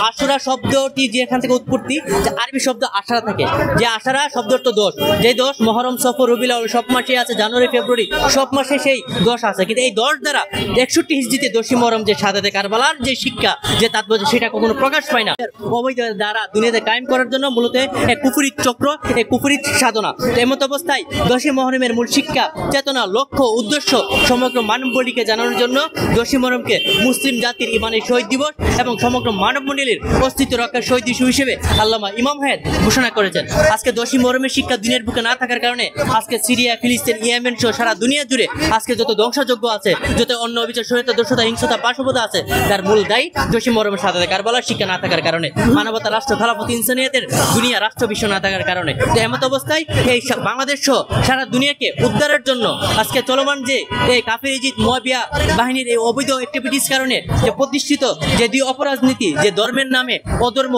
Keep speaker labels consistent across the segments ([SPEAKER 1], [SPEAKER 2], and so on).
[SPEAKER 1] আশুরা শব্দটি যেখান থেকে উৎপত্তি, যে আরবি শব্দ আশারা থেকে, যে আশারা শব্দ অর্থ দোষ, যে দোষ মহরম, সফর, রবিউল আউয়াল সব মাসে আছে, জানুয়ারি, ফেব্রুয়ারি সব মাসে সেই দোষ আছে। কিন্তু এই দোষ দ্বারা 61 হিজরিতে দোষী মহরম যে শাহাদাতে কারবালার যে শিক্ষা, যে তাৎপর্য, সেটা কখনো প্রকাশ পায় না। অবৈধ দ্বারা দুনিয়াতে কায়েম করার জন্য মূলত এক কুফরি চক্র, এক কুফরি সাধনা। এমত অবস্থায় দোষী মহরমের মূল শিক্ষা, চেতনা, লক্ষ্য, উদ্দেশ্য সমগ্র মানবমণ্ডলীকে জানানোর জন্য দোষী মহরমকে মুসলিম জাতির ইমানের শহীদ দিবস এবং সমগ্র মানবমণ্ডলীর অস্তিত্ব রক্ষার শহীদ দিবস হিসেবে আল্লামা ইমাম হায়াত ঘোষণা করেছেন। আজকে দোষী মহরমের শিক্ষা দুনিয়ার বুকে না থাকার কারণে আজকে সিরিয়া, ফিলিস্তিন, ইয়েমেন সহ সারা দুনিয়া জুড়ে আজকে যত ধ্বংসযজ্ঞ আছে, যত অন্য অবিচার, শহীদ, দোষতা, হিংসতা, পাশবতা আছে, তার মূল দায়ী দোষী মহরমের শাহাদাতে কারবালার শিক্ষা না থাকার কারণে, মানবতা, রাষ্ট্র, খেলাফত, ইনসানিয়াতের দুনিয়া, রাষ্ট্র বিশ্ব না থাকার কারণে। তো এমত অবস্থায় এই বাংলাদেশ সহ সারা দুনিয়াকে উদ্ধারের জন্য আজকে চলমান যে এই কাফির ইজিদ মুয়াবিয়া বাহিনীর এই অবৈধ অ্যাক্টিভিটিস কারণে যে প্রতিষ্ঠিত যে দুই অপরাজনীতি, যে ধর্মের নামে অধর্ম,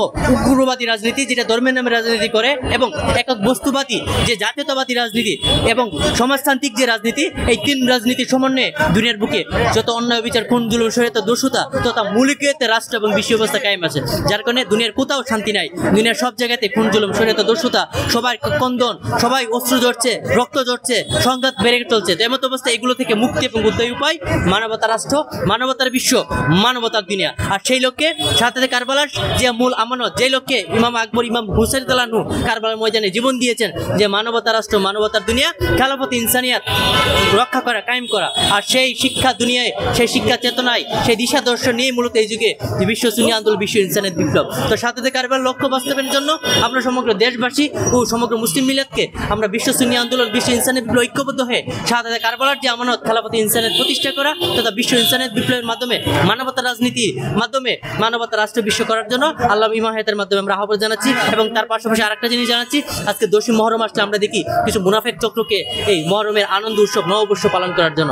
[SPEAKER 1] উগ্রবাদী রাজনীতি, যেটা ধর্মের নামে রাজনীতি করে, এবং একক বস্তুবাদী যে জাতীয়তাবাদী রাজনীতি এবং সমাজতান্ত্রিক যে রাজনীতি, এই তিন রাজনীতির সমন্বয়ে দুনিয়ার বুকে যত অন্যায় বিচার, খুন, জুলুম, শরীয়ত, দোষতা তথা মৌলিকতে রাষ্ট্র এবং বিশ্ব ব্যবস্থা কায়েম আছে, যার কারণে দুনিয়ার কোথাও শান্তি নাই। দুনিয়ার সব জায়গাতে খুন, জুলুম, শরীয়ত, দোষতা, সবাই কন্দন, সবাই অস্ত্র ঝরছে, রক্ত ঝরছে, সংঘাত বেড়ে চলছে। তো এমত অবস্থায় এগুলো থেকে মুক্তি এবং উদ্ধারের উপায় মানবতার রাষ্ট্র, মানবতার বিশ্ব, মানবতার দুনিয়া। আর সেই লক্ষ্যে শাহাদাতে কারবালার যে মূল আমানত, যে লক্ষ্যে ইমাম আকবর, ইমাম হুসাইন রাদিয়াল্লাহু আনহু কারবালার ময়দানে জীবন দিয়েছেন, যে মানবতার রাষ্ট্র, মানবতার দুনিয়া, খেলাফত, ইনসানিয়াত রক্ষা করা, কায়েম করা। আর সেই শিক্ষা দুনিয়ায়, সেই শিক্ষা চেতনায়, সেই দিশা দর্শন নিয়ে মূলত এই যুগে বিশ্ব সুন্নি আন্দোলন, বিশ্ব ইনসানিয়াত বিপ্লব। তো শাহাদাতে কারবালার লক্ষ্য বাস্তবায়নের জন্য আমরা সমগ্র দেশবাসী ও সমগ্র মুসলিম মিলাতকে আমরা বিশ্ব সুন্নি আন্দোলন, বিশ্ব ইনসানিয়াত বিপ্লব ঐক্যবদ্ধ হয়ে শাহাদাতে কারবালার যে আমানত, খেলাফত, ইনসানিয়াত প্রতিষ্ঠা করা তথা বিশ্ব ইনসানিয়াত বিপ্লবের মাধ্যমে মানবতার রাজনীতির মাধ্যমে মানবতার রাষ্ট্র বিশ্ব করার জন্য আল্লামা ইমাম হায়াতের মাধ্যমে আমরা আহ্বান জানাচ্ছি। এবং তার পাশাপাশি আরেকটা জিনিস জানাচ্ছি, আজকে দোষী মহরম আসলে আমরা দেখি কিছু মুনাফেক চক্রকে এই মহরমের আনন্দ উৎসব, নববর্ষ পালন করার জন্য